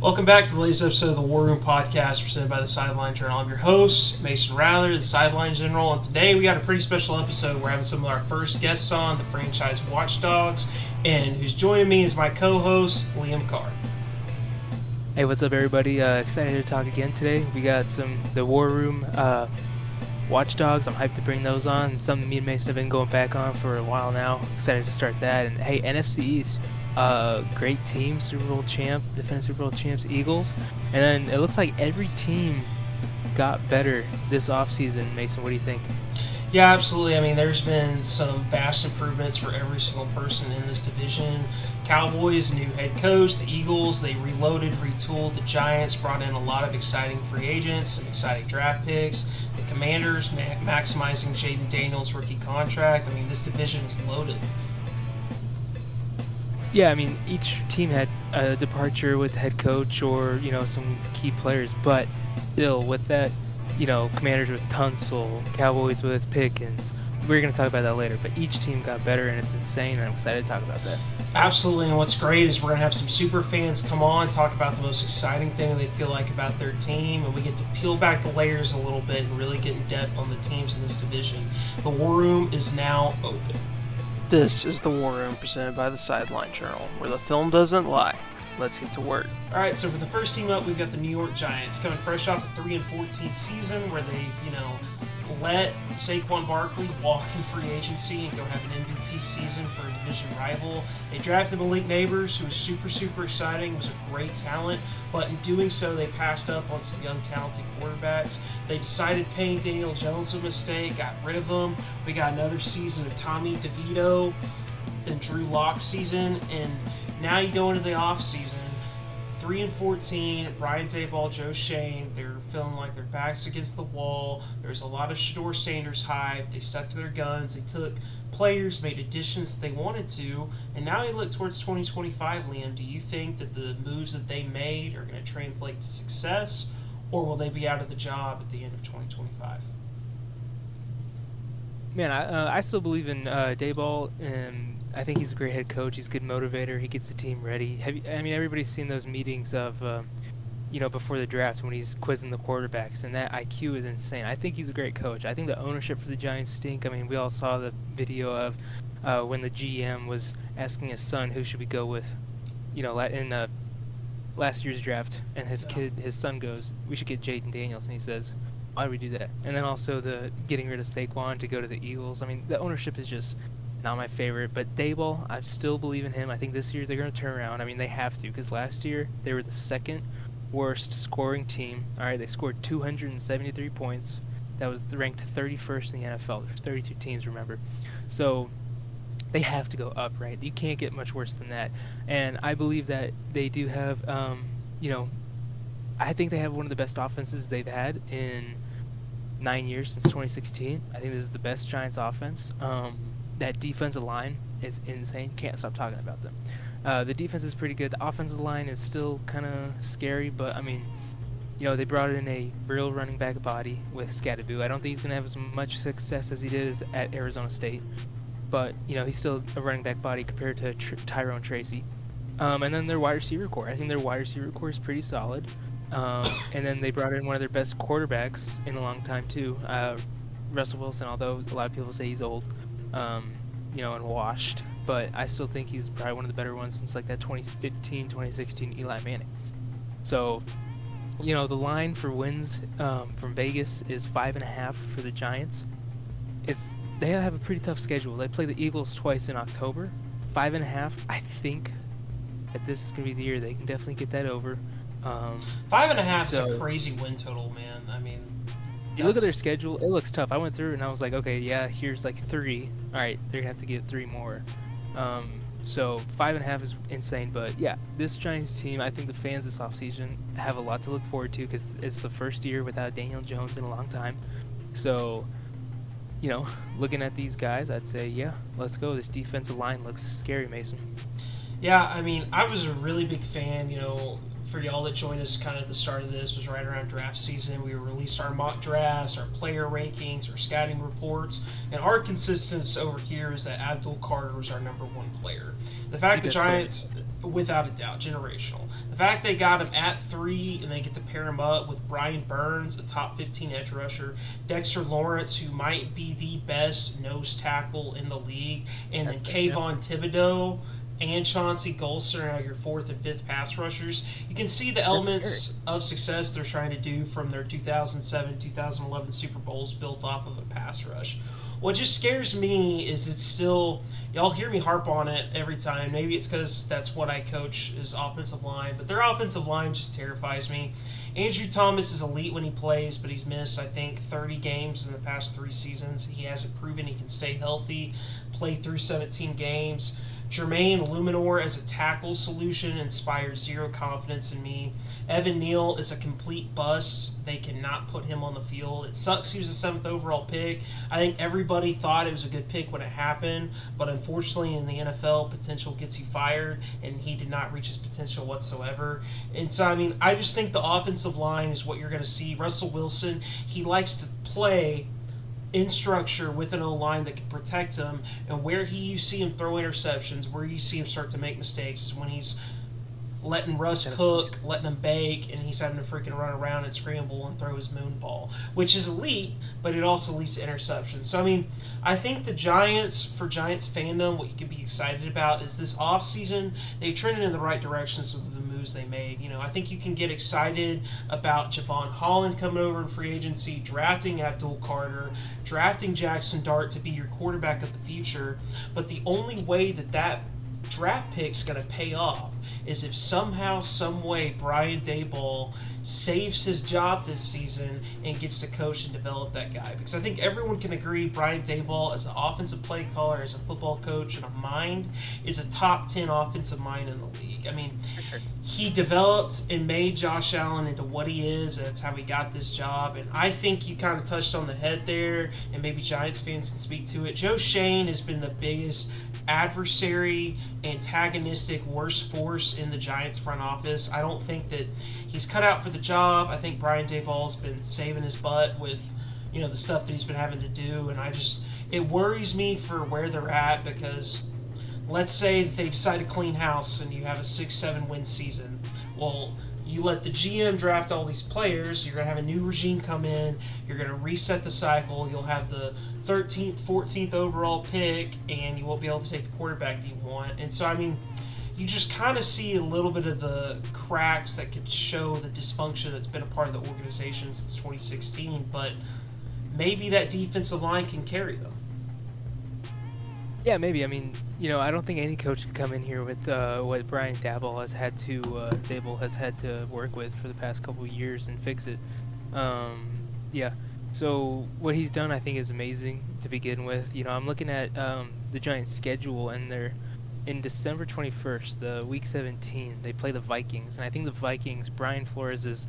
Welcome back to the latest episode of the Warroom podcast presented by the Sideline Journal. I'm your host, Mason Rather, the Sideline General, and today we got a pretty special episode. We're having some of our first guests on, the Franchise Watchdogs, and who's joining me is my co-host, Liam Carr. Hey, what's up, everybody? Excited to talk again today. We got the Warroom Watchdogs. I'm hyped to bring those on. Something me and Mason have been going back on for a while now. Excited to start that. And hey, NFC East. Great team, Super Bowl champ, defending Super Bowl champs, Eagles. And then it looks like every team got better this offseason. Mason, what do you think? Yeah, absolutely. I mean, there's been some vast improvements for every single person in this division. Cowboys, new head coach. The Eagles, they reloaded, retooled. The Giants brought in a lot of exciting free agents, some exciting draft picks. The Commanders maximizing Jayden Daniels' rookie contract. I mean, this division is loaded. Yeah, I mean, each team had a departure with head coach or, some key players, but still with that, Commanders with Tunsil, Cowboys with Pickens. We're going to talk about that later, but each team got better, and it's insane, and I'm excited to talk about that. Absolutely, and what's great is we're going to have some super fans come on, talk about the most exciting thing they feel like about their team, and we get to peel back the layers a little bit and really get in depth on the teams in this division. The War Room is now open. This is the War Room presented by the Sideline Journal, where the film doesn't lie. Let's get to work. All right, so for the first team up, we've got the New York Giants coming fresh off a 3-14 season where they, let Saquon Barkley walk in free agency and go have an MVP season for a division rival. They drafted Malik Neighbors, who was super, super exciting, was a great talent, but in doing so, they passed up on some young, talented quarterbacks. They decided paying Daniel Jones was a mistake, got rid of him. We got another season of Tommy DeVito and Drew Lock's season, and now you go into the offseason. 3-14, Brian Daboll, Joe Shane, they're feeling like their backs against the wall. There's a lot of Shador Sanders hype. They stuck to their guns. They took players, made additions that they wanted to, and now you look towards 2025, Liam. Do you think that the moves that they made are going to translate to success, or will they be out of the job at the end of 2025? Man, I still believe in Daboll, and I think he's a great head coach. He's a good motivator. He gets the team ready. Everybody's seen those meetings of, before the draft when he's quizzing the quarterbacks, and that IQ is insane. I think he's a great coach. I think the ownership for the Giants stink. I mean, we all saw the video of when the GM was asking his son who should we go with, in last year's draft, and his son goes, we should get Jayden Daniels, and he says, why do we do that? And then also the getting rid of Saquon to go to the Eagles. I mean, the ownership is just not my favorite, but Daboll, I still believe in him. I think this year they're going to turn around. I mean, they have to, because last year they were the second worst scoring team. All right, they scored 273 points. That was ranked 31st in the NFL. There's 32 teams, remember. So they have to go up, right? You can't get much worse than that. And I believe that they do have, I think they have one of the best offenses they've had in 9 years since 2016. I think this is the best Giants offense. That defensive line is insane. Can't stop talking about them. The defense is pretty good. The offensive line is still kind of scary, but I mean, they brought in a real running back body with Scatterboux. I don't think he's going to have as much success as he did at Arizona State, but he's still a running back body compared to Tyrone Tracy. And then their wide receiver core. I think their wide receiver core is pretty solid. And then they brought in one of their best quarterbacks in a long time too, Russell Wilson. Although a lot of people say he's old. And washed, but I still think he's probably one of the better ones since like that 2015, 2016 Eli Manning. So, the line for wins from Vegas is 5.5 for the Giants. They have a pretty tough schedule. They play the Eagles twice in October. 5.5. I think that this is gonna be the year they can definitely get that over. 5.5 is a crazy win total, man. I mean, you look at their schedule, it looks tough. I went through and I was like, okay, yeah, here's like 3. All right, they're going to have to get 3 more. So 5.5 is insane. But yeah, this Giants team, I think the fans this offseason have a lot to look forward to because it's the first year without Daniel Jones in a long time. So, looking at these guys, I'd say, yeah, let's go. This defensive line looks scary, Mason. Yeah, I mean, I was a really big fan, for y'all that joined us kind of at the start of this, was right around draft season. We released our mock drafts, our player rankings, our scouting reports, and our consensus over here is that Abdul Carter was our number one player. The fact the Giants, without a doubt, generational. The fact they got him at 3 and they get to pair him up with Brian Burns, a top 15 edge rusher, Dexter Lawrence, who might be the best nose tackle in the league, and then Kayvon Thibodeau and Chauncey Golster are your 4th and 5th pass rushers. You can see the elements of success they're trying to do from their 2007, 2011 Super Bowls built off of a pass rush. What just scares me is it's still, y'all hear me harp on it every time. Maybe it's because that's what I coach is offensive line, but their offensive line just terrifies me. Andrew Thomas is elite when he plays, but he's missed, I think, 30 games in the past 3 seasons. He hasn't proven he can stay healthy, play through 17 games. Jermaine Luminor as a tackle solution inspired zero confidence in me. Evan Neal is a complete bust. They cannot put him on the field. It sucks he was a 7th overall pick. I think everybody thought it was a good pick when it happened, but unfortunately in the NFL, potential gets you fired, and he did not reach his potential whatsoever. And so, I mean, I just think the offensive line is what you're going to see. Russell Wilson, he likes to play in structure with an O-line that can protect him, and where you see him throw interceptions, where you see him start to make mistakes is when he's letting Russ cook, letting him bake, and he's having to freaking run around and scramble and throw his moon ball, which is elite, but it also leads to interceptions. So, I mean, I think the Giants, for Giants fandom, what you can be excited about is this offseason, they trended in the right directions with the moves they made. You know, I think you can get excited about Javon Holland coming over in free agency, drafting Abdul Carter, drafting Jackson Dart to be your quarterback of the future, but the only way that draft pick's going to pay off is if somehow, some way, Brian Daboll saves his job this season and gets to coach and develop that guy. Because I think everyone can agree Brian Daboll, as an offensive play caller, as a football coach, and a mind, is a top 10 offensive mind in the league. I mean, he developed and made Josh Allen into what he is, and that's how he got this job. And I think you kind of touched on the head there, and maybe Giants fans can speak to it. Joe Shane has been the biggest adversary, antagonistic, worst force in the Giants front office. I don't think that he's cut out for the job. I think Brian Daboll's been saving his butt with, you know, the stuff that he's been having to do, and it worries me for where they're at, because let's say that they decide to clean house and you have a 6-7 win season. Well, you let the GM draft all these players, you're going to have a new regime come in, you're going to reset the cycle, you'll have the 13th, 14th overall pick, and you won't be able to take the quarterback that you want. And so, I mean, you just kind of see a little bit of the cracks that could show the dysfunction that's been a part of the organization since 2016, but maybe that defensive line can carry them. Yeah, maybe. I mean, you know, I don't think any coach can come in here with what Brian Daboll has had to work with for the past couple of years and fix it. Yeah. So what he's done, I think, is amazing to begin with. You know, I'm looking at the Giants' schedule, and they're in December 21st, the Week 17. They play the Vikings, and I think the Vikings, Brian Flores'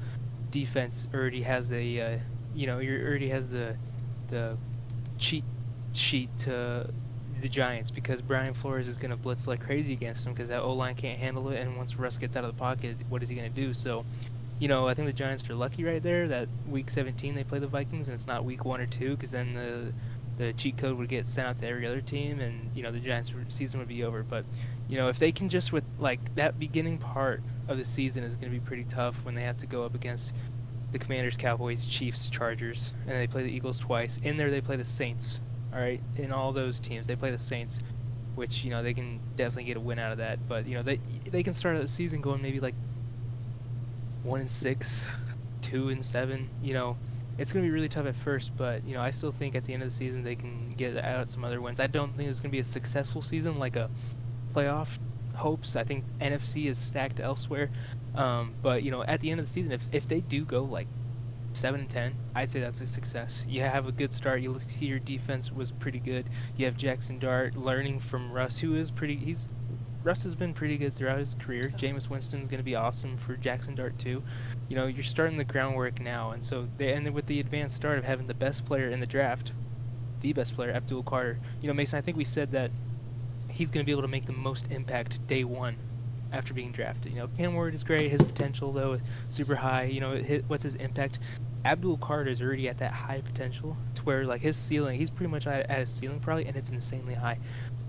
defense already has the cheat sheet to the Giants, because Brian Flores is going to blitz like crazy against them because that O-line can't handle it, and once Russ gets out of the pocket, what is he going to do? So, you know, I think the Giants are lucky right there that Week 17 they play the Vikings, and it's not Week 1 or 2, because then the cheat code would get sent out to every other team, and, you know, the Giants' season would be over. But, you know, if they can just, with, like, that beginning part of the season is going to be pretty tough when they have to go up against the Commanders, Cowboys, Chiefs, Chargers, and they play the Eagles twice. In there, they play the Saints. All right, in all those teams, they play the Saints, which, you know, they can definitely get a win out of that. But, you know, they can start the season going maybe like 1-6, 2-7. You know, it's going to be really tough at first, but, you know, I still think at the end of the season they can get out some other wins. I don't think it's going to be a successful season like a playoff hopes. I think NFC is stacked elsewhere. But, you know, at the end of the season, if they do go like 7-10, I'd say that's a success. You have a good start. You see your defense was pretty good. You have Jackson Dart learning from Russ, Russ has been pretty good throughout his career. Jameis Winston's going to be awesome for Jackson Dart too. You know, you're starting the groundwork now, and so with the advanced start of having the best player in the draft, the best player, Abdul Carter. You know, Mason, I think we said that he's going to be able to make the most impact day one after being drafted. Cam Ward is great. His potential, though, is super high. What's his impact? Abdul Carter is already at that high potential to where, like, his ceiling, he's pretty much at his ceiling probably, and it's insanely high.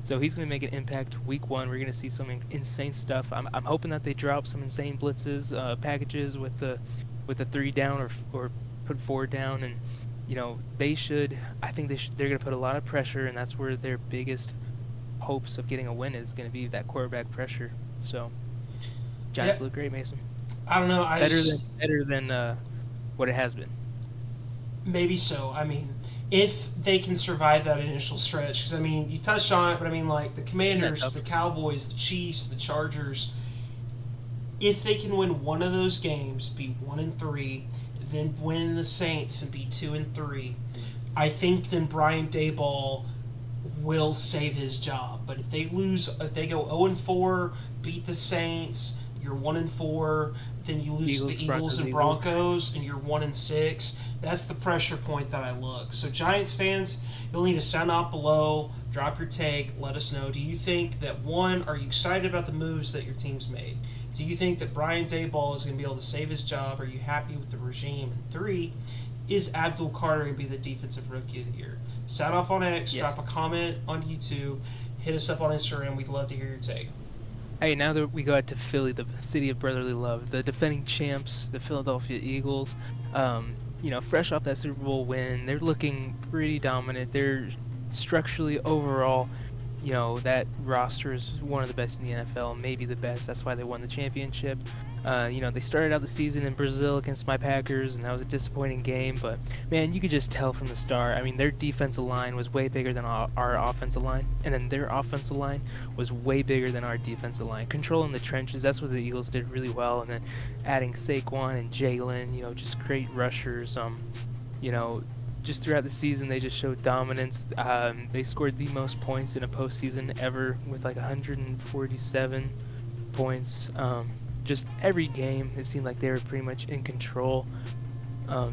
So he's going to make an impact week 1. We're going to see some insane stuff. I'm hoping that they drop some insane blitzes, packages with the 3 down or put 4 down, and I think they're going to put a lot of pressure, and that's where their biggest hopes of getting a win is going to be that quarterback pressure. So Giants look great, Mason. I don't know. Better than what it has been. Maybe so. I mean, if they can survive that initial stretch, because I mean, you touched on it, but I mean, like the Commanders, the Cowboys, the Chiefs, the Chargers. If they can win one of those games, be 1-3, then win the Saints and be 2-3, I think then Brian Daboll will save his job. But if they go 0-4, beat the Saints, you're 1-4, then you lose to the Eagles and Broncos, and you're 1-6. That's the pressure point that I look. So Giants fans, you'll need to sound out below, drop your take, let us know. Do you think that, 1, are you excited about the moves that your team's made? Do you think that Brian Daboll is going to be able to save his job? Are you happy with the regime? And 3, is Abdul Carter going to be the defensive rookie of the year? Sound off on X, drop a comment on YouTube, hit us up on Instagram. We'd love to hear your take. Hey, now that we go out to Philly, the city of brotherly love, the defending champs, the Philadelphia Eagles, fresh off that Super Bowl win, they're looking pretty dominant. They're structurally overall, that roster is one of the best in the NFL, maybe the best. That's why they won the championship. They started out the season in Brazil against my Packers, and that was a disappointing game. But, man, you could just tell from the start. I mean, their defensive line was way bigger than our offensive line, and then their offensive line was way bigger than our defensive line. Controlling the trenches, that's what the Eagles did really well. And then adding Saquon and Jalen, just great rushers. Just throughout the season, they just showed dominance. They scored the most points in a postseason ever with like 147 points. Just every game, it seemed like they were pretty much in control. The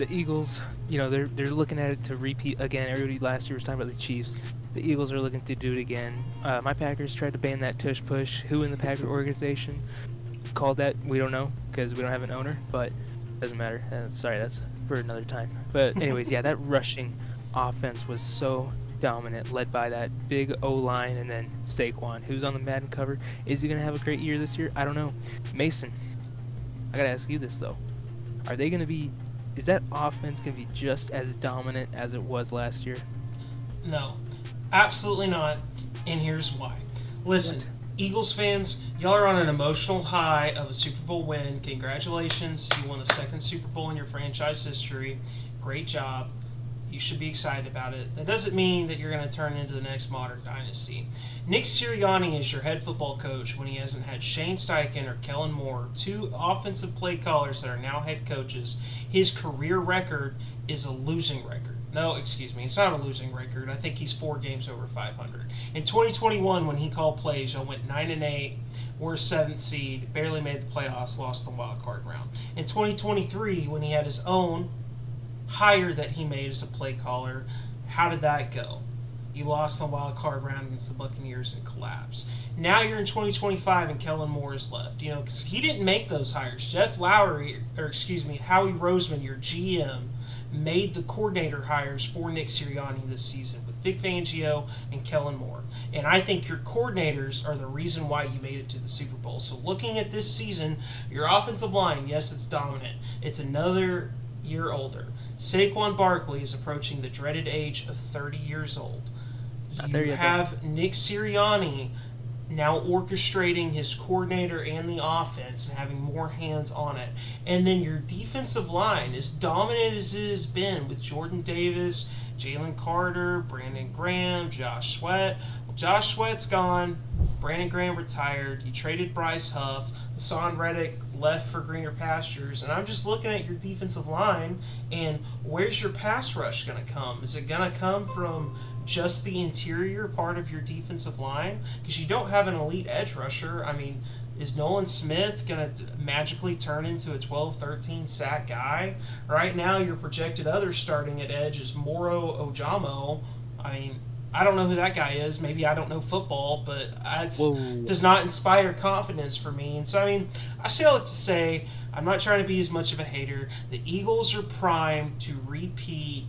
Eagles, they're looking at it to repeat again. Everybody last year was talking about the Chiefs. The Eagles are looking to do it again. My Packers tried to ban that tush push. Who in the Packer organization called that? We don't know because we don't have an owner, but doesn't matter. Sorry, that's for another time. But anyways, that rushing offense was so dominant, led by that big O-line and then Saquon, who's on the Madden cover. Is he going to have a great year this year? I don't know. Mason, I got to ask you this, though. Is that offense going to be just as dominant as it was last year? No, absolutely not, and here's why. Listen, Eagles fans, y'all are on an emotional high of a Super Bowl win. Congratulations, you won the 2nd Super Bowl in your franchise history. Great job. You should be excited about it. That doesn't mean that you're going to turn into the next modern dynasty. Nick Sirianni is your head football coach when he hasn't had Shane Steichen or Kellen Moore, 2 offensive play callers that are now head coaches. His career record is a losing record. No, excuse me, it's not a losing record. I think he's 4 games over 500. In 2021, when he called plays, y'all went 9-8, were 7th seed, barely made the playoffs, lost the wild card round. In 2023, when he had his own hire that he made as a play caller, how did that go? You lost the wild card round against the Buccaneers and collapsed. Now you're in 2025 and Kellen Moore is left. Because he didn't make those hires. Howie Roseman, your GM, made the coordinator hires for Nick Sirianni this season with Vic Fangio and Kellen Moore. And I think your coordinators are the reason why you made it to the Super Bowl. So looking at this season, your offensive line, yes, it's dominant. It's another year older. Saquon Barkley is approaching the dreaded age of 30 years old. You have Nick Sirianni now orchestrating his coordinator and the offense and having more hands on it. And then your defensive line, as dominant as it has been with Jordan Davis, Jalen Carter, Brandon Graham, Josh Sweat. Well, Josh Sweat's gone. Brandon Graham retired. You traded Bryce Huff. Hassan Reddick left for greener pastures. And I'm just looking at your defensive line, and where's your pass rush going to come? Is it going to come from just the interior part of your defensive line? Because you don't have an elite edge rusher. I mean, is Nolan Smith going to magically turn into a 12-13 sack guy? Right now, your projected other starting at edge is Moro Ojamo. I mean, I don't know who that guy is. Maybe I don't know football, but it Whoa. does not inspire confidence for me. And so, I mean, I say all that to say, I'm not trying to be as much of a hater. The Eagles are primed to repeat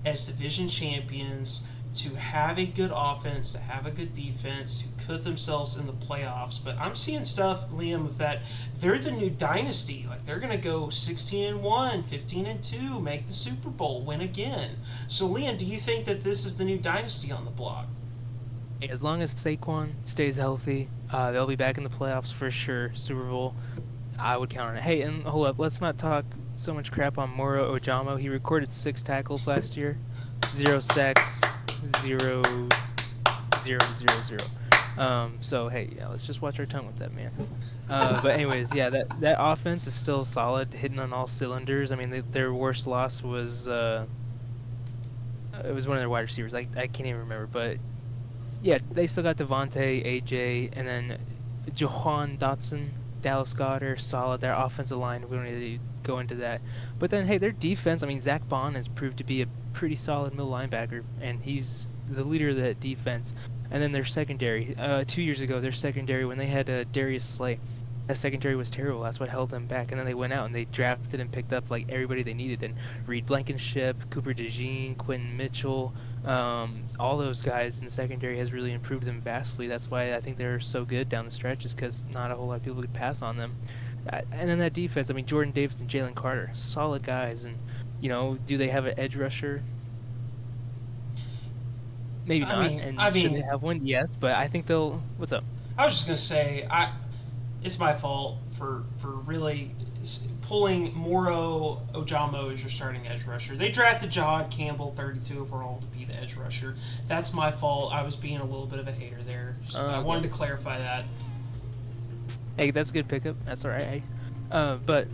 as division champions, to have a good offense, to have a good defense, to put themselves in the playoffs. But I'm seeing stuff, Liam, of that they're the new dynasty. Like, they're going to go 16-1, 15-2, make the Super Bowl, win again. So, Liam, do you think that this is the new dynasty on the block? As long as Saquon stays healthy, they'll be back in the playoffs for sure. Super Bowl, I would count on it. Hey, and hold up, let's not talk so much crap on Moro Ojamo. He recorded 6 tackles last year, 0 sacks, 0, 0, 0, 0. So hey, yeah, let's just watch our tongue with that man. But anyways, yeah, that offense is still solid, hitting on all cylinders. I mean, their worst loss was it was one of their wide receivers. I can't even remember, but yeah, they still got Devontae, AJ, and then Jahan Dotson, Dallas Goedert, solid. Their offensive line, we don't need to go into that. But then, hey, their defense, I mean, Zach Bond has proved to be a pretty solid middle linebacker, and he's the leader of that defense. And then their secondary, 2 years ago, their secondary, when they had Darius Slay, that secondary was terrible. That's what held them back. And then they went out and they drafted and picked up like everybody they needed. And Reed Blankenship, Cooper DeJean, Quentin Mitchell, all those guys in the secondary has really improved them vastly. That's why I think they're so good down the stretch, is because not a whole lot of people could pass on them. And then that defense, I mean, Jordan Davis and Jalen Carter, solid guys. And, you know, do they have an edge rusher? Maybe not. I mean, should they have one? Yes, but I think they'll. What's up? I was just gonna say, it's my fault for really pulling Moro Ojamo as your starting edge rusher. They drafted Jahad Campbell, 32 overall, to be the edge rusher. That's my fault. I was being a little bit of a hater there. I wanted to clarify that. Hey, that's a good pickup. That's all right. But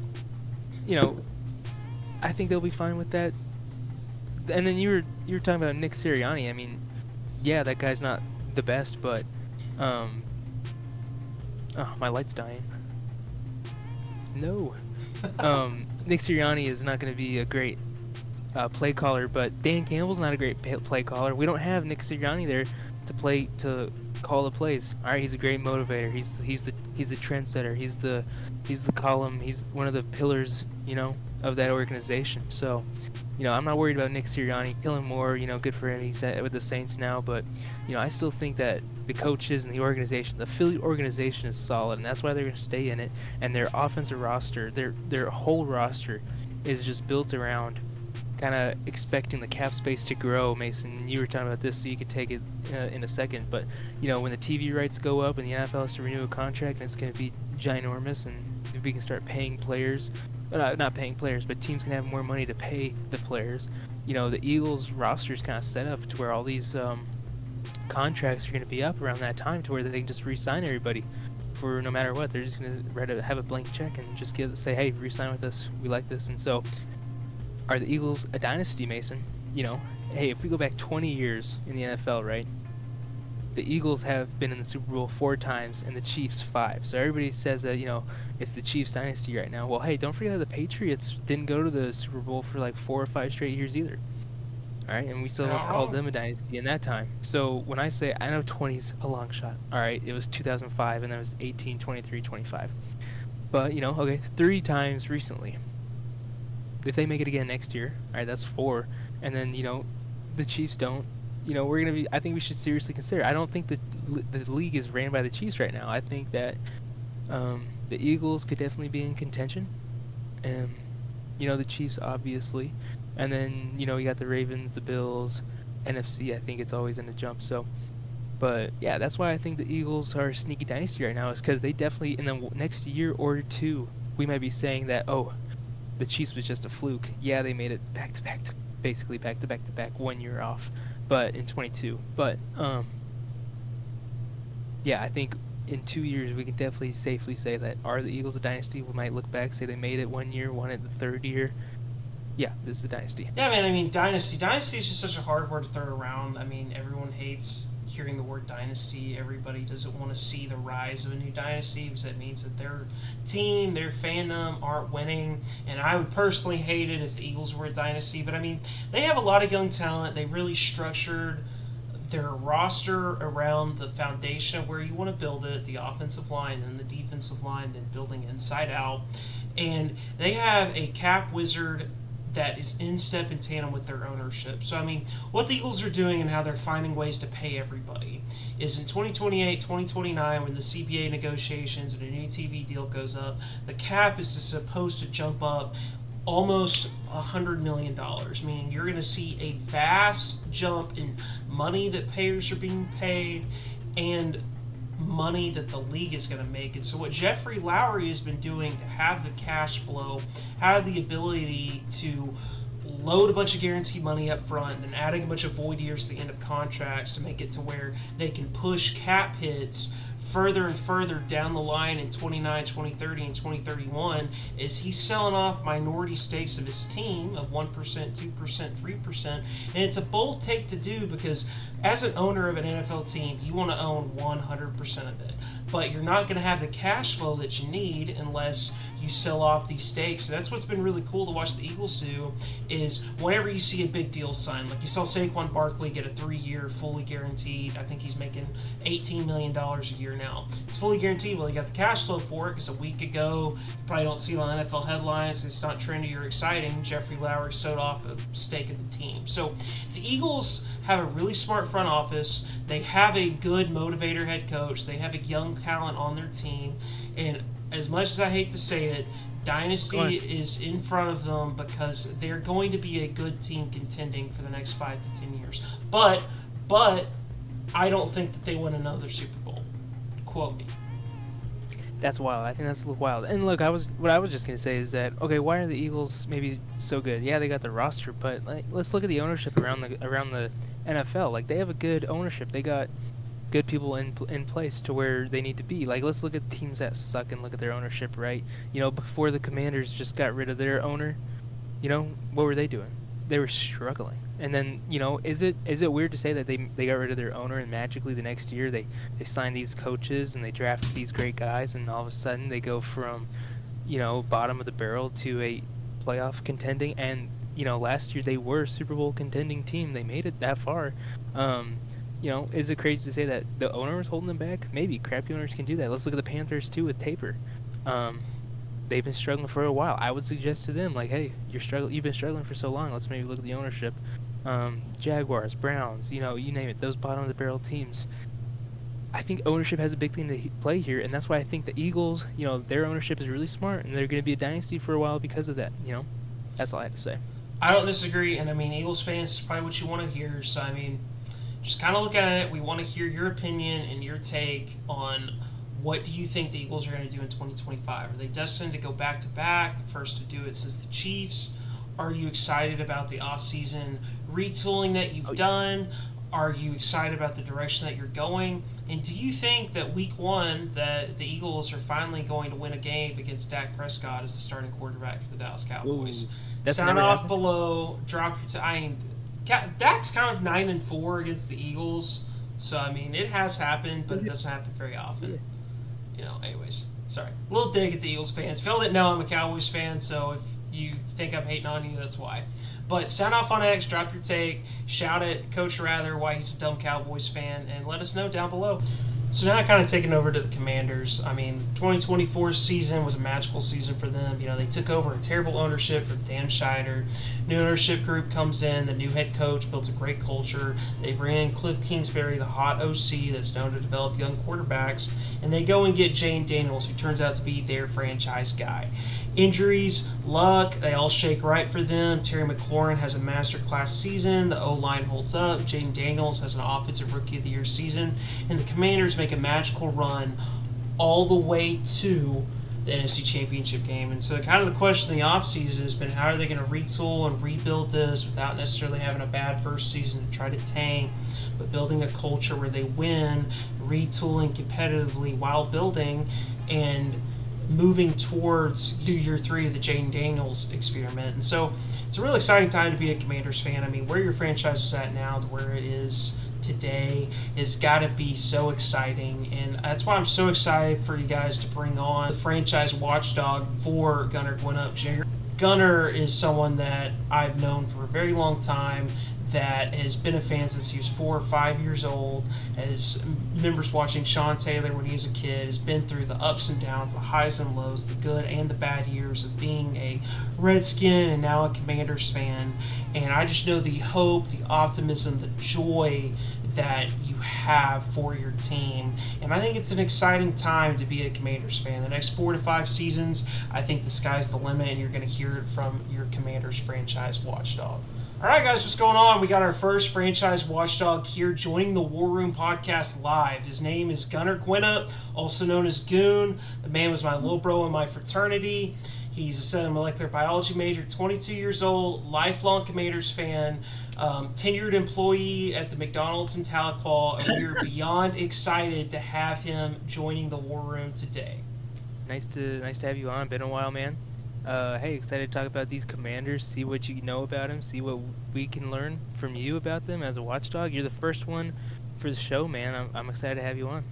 you know, I think they'll be fine with that. And then you were talking about Nick Sirianni. I mean, yeah, that guy's not the best, but oh, my light's dying. No. Nick Sirianni is not going to be a great play caller, but Dan Campbell's not a great play caller. We don't have Nick Sirianni there to call the plays. All right, he's a great motivator. He's the trendsetter. He's the column. He's one of the pillars, you know, of that organization. So, you know, I'm not worried about Nick Sirianni. Killing Moore, you know, good for him. He's with the Saints now, but you know, I still think that the coaches and the organization, the Philly organization, is solid, and that's why they're going to stay in it. And their offensive roster, their whole roster, is just built around kind of expecting the cap space to grow. Mason, you were talking about this, so you could take it in a second. But you know, when the TV rights go up and the NFL has to renew a contract, and it's going to be ginormous, and if we can start paying players. Not paying players, but teams can have more money to pay the players. You know, the Eagles roster is kind of set up to where all these contracts are going to be up around that time, to where they can just re-sign everybody for no matter what. They're just going to have a blank check and just say, hey, re-sign with us. We like this. And so, are the Eagles a dynasty, Mason? You know, hey, if we go back 20 years in the NFL, right? The Eagles have been in the Super Bowl 4 times and the Chiefs 5. So everybody says that, you know, it's the Chiefs dynasty right now. Well, hey, don't forget that the Patriots didn't go to the Super Bowl for like 4 or 5 straight years either. All right, and we still have called them a dynasty in that time. So when I say, I know 20's a long shot. All right, it was 2005, and then it was 18, 23, 25. But, you know, okay, 3 times recently. If they make it again next year, all right, that's 4. And then, you know, the Chiefs don't. You know, I think we should seriously consider. I don't think the league is ran by the Chiefs right now. I think that the Eagles could definitely be in contention. And, you know, the Chiefs, obviously. And then, you know, you got the Ravens, the Bills, NFC, I think it's always in the jump. So, but, yeah, that's why I think the Eagles are a sneaky dynasty right now, is because they definitely, in the next year or 2, we might be saying that, oh, the Chiefs was just a fluke. Yeah, they made it back-to-back, basically back-to-back, 1 year off. But in 22. But yeah, I think in 2 years we can definitely safely say that, are the Eagles a dynasty? We might look back, say they made it 1 year, won it the 3rd year. Yeah, this is a dynasty. Yeah, man. I mean, dynasty is just such a hard word to throw around. I mean, everyone hates hearing the word dynasty. Everybody doesn't want to see the rise of a new dynasty, because that means that their team, their fandom aren't winning. And I would personally hate it if the Eagles were a dynasty. But I mean, they have a lot of young talent. They really structured their roster around the foundation of where you want to build it, the offensive line and the defensive line, then building inside out. And they have a cap wizard that is in step and tandem with their ownership. So, I mean, what the Eagles are doing and how they're finding ways to pay everybody is in 2028, 2029, when the CBA negotiations and a new TV deal goes up, the cap is supposed to jump up almost $100 million, meaning you're going to see a vast jump in money that players are being paid and money that the league is going to make. And so what Jeffrey Lowery has been doing to have the cash flow, have the ability to load a bunch of guaranteed money up front and then adding a bunch of void years to the end of contracts to make it to where they can push cap hits further and further down the line in 29, 2030, and 2031 is he's selling off minority stakes of his team of 1%, 2%, 3%. And it's a bold take to do because as an owner of an NFL team, you want to own 100% of it. But you're not going to have the cash flow that you need unless you sell off these stakes. And that's what's been really cool to watch the Eagles do is whenever you see a big deal signed, like you saw Saquon Barkley get a 3-year fully guaranteed. I think he's making $18 million a year now. It's fully guaranteed. Well, he got the cash flow for it because a week ago, you probably don't see it on NFL headlines. It's not trendy or exciting. Jeffrey Lowery sold off a stake of the team. So the Eagles have a really smart front office. They have a good motivator head coach. They have a young talent on their team. And as much as I hate to say it, dynasty is in front of them because they're going to be a good team contending for the next 5 to 10 years. But I don't think that they win another Super Bowl. Quote me. That's wild. I think that's wild. And look, what I was just gonna say is that okay, why are the Eagles maybe so good? Yeah, they got the roster, but like, let's look at the ownership around the NFL. Like they have a good ownership. They got good people in place to where they need to be. Like let's look at teams that suck and look at their ownership. Right? You know, before the Commanders just got rid of their owner, you know, what were they doing? They were struggling. And then, you know, is it weird to say that they got rid of their owner and magically the next year they signed these coaches and they drafted these great guys and all of a sudden they go from, you know, bottom of the barrel to a playoff contending, and, you know, last year they were a Super Bowl contending team. They made it that far. You know, is it crazy to say that the owner was holding them back? Maybe. Crappy owners can do that. Let's look at the Panthers too with Tabor. They've been struggling for a while. I would suggest to them, like, hey, you've been struggling for so long. Let's maybe look at the ownership. Jaguars, Browns, you know, you name it, those bottom of the barrel teams. I think ownership has a big thing to play here, and that's why I think the Eagles, you know, their ownership is really smart, and they're going to be a dynasty for a while because of that, you know. That's all I have to say. I don't disagree, and I mean, Eagles fans is probably what you want to hear, so I mean, just kind of look at it. We want to hear your opinion and your take on what do you think the Eagles are going to do in 2025. Are they destined to go back-to-back, first to do it since the Chiefs? Are you excited about the off-season retooling that you've done? Are you excited about the direction that you're going? And do you think that week 1 that the Eagles are finally going to win a game against Dak Prescott as the starting quarterback for the Dallas Cowboys? Sound off happened. Below, drop your Dak's kind of 9-4 against the Eagles. So, I mean, it has happened, but it doesn't happen very often. You know, anyways, sorry. A little dig at the Eagles fans. Phil didn't know I'm a Cowboys fan, so if you think I'm hating on you, that's why. But sound off on X, drop your take, shout at Coach Rather why he's a dumb Cowboys fan, and let us know down below. So now kind of taking over to the Commanders. I mean, 2024 season was a magical season for them. You know, they took over a terrible ownership from Dan Schneider. New ownership group comes in. The new head coach builds a great culture. They bring in Cliff Kingsbury, the hot OC that's known to develop young quarterbacks. And they go and get Jayden Daniels, who turns out to be their franchise guy. Injuries, luck, they all shake right for them. Terry McLaurin has a masterclass season. The O-line holds up. Jayden Daniels has an offensive rookie of the year season. And the Commanders make a magical run all the way to the NFC Championship game. And so kind of the question in the offseason has been how are they going to retool and rebuild this without necessarily having a bad first season to try to tank, but building a culture where they win, retooling competitively while building, and moving towards year 3 of the Jayden Daniels experiment. And so it's a really exciting time to be a Commanders fan. I mean, where your franchise is at now to where it is today has got to be so exciting, and that's why I'm so excited for you guys to bring on the franchise watchdog for Gunnar Gwinnett Jr. Gunnar is someone that I've known for a very long time, that has been a fan since he was 4 or 5 years old, has members watching Sean Taylor when he was a kid, has been through the ups and downs, the highs and lows, the good and the bad years of being a Redskin and now a Commanders fan. And I just know the hope, the optimism, the joy that you have for your team. And I think it's an exciting time to be a Commanders fan. The next 4 to 5 seasons, I think the sky's the limit, and you're going to hear it from your Commanders franchise watchdog. All right, guys, what's going on? We got our first franchise watchdog here joining the Warroom podcast live. His name is Gunnar Gwinnup, also known as Goon. The man was my little bro in my fraternity. He's a cellular molecular biology major, 22 years old, lifelong Commanders fan, tenured employee at the McDonald's in Tahlequah, and we are beyond excited to have him joining the Warroom today. Nice to have you on. Been a while, man. Hey, excited to talk about these Commanders, see what you know about them, see what we can learn from you about them as a watchdog. You're the first one for the show, man. I'm excited to have you on.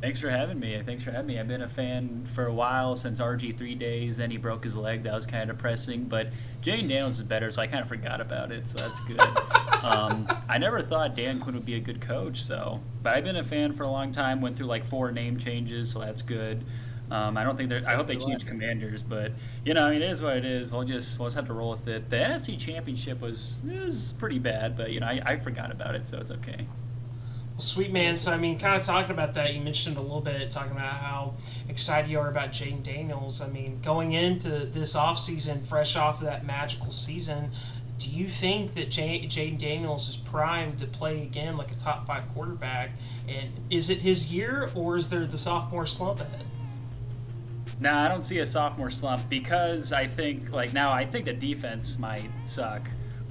Thanks for having me. I've been a fan for a while, since RG3 days. Then he broke his leg. That was kind of depressing. But Jayden Daniels is better, so I kind of forgot about it. So that's good. I never thought Dan Quinn would be a good coach. But I've been a fan for a long time. Went through like 4 name changes, so that's good. I hope they change Commanders, but it is what it is. We'll just have to roll with it. The NFC Championship was pretty bad, but I forgot about it, so it's okay. Well, sweet, man. So, kind of talking about that, you mentioned a little bit, talking about how excited you are about Jayden Daniels. Going into this offseason, fresh off of that magical season, do you think that Jayden Daniels is primed to play again like a top 5 quarterback? And is it his year, or is there the sophomore slump ahead? No, I don't see a sophomore slump, because I think the defense might suck.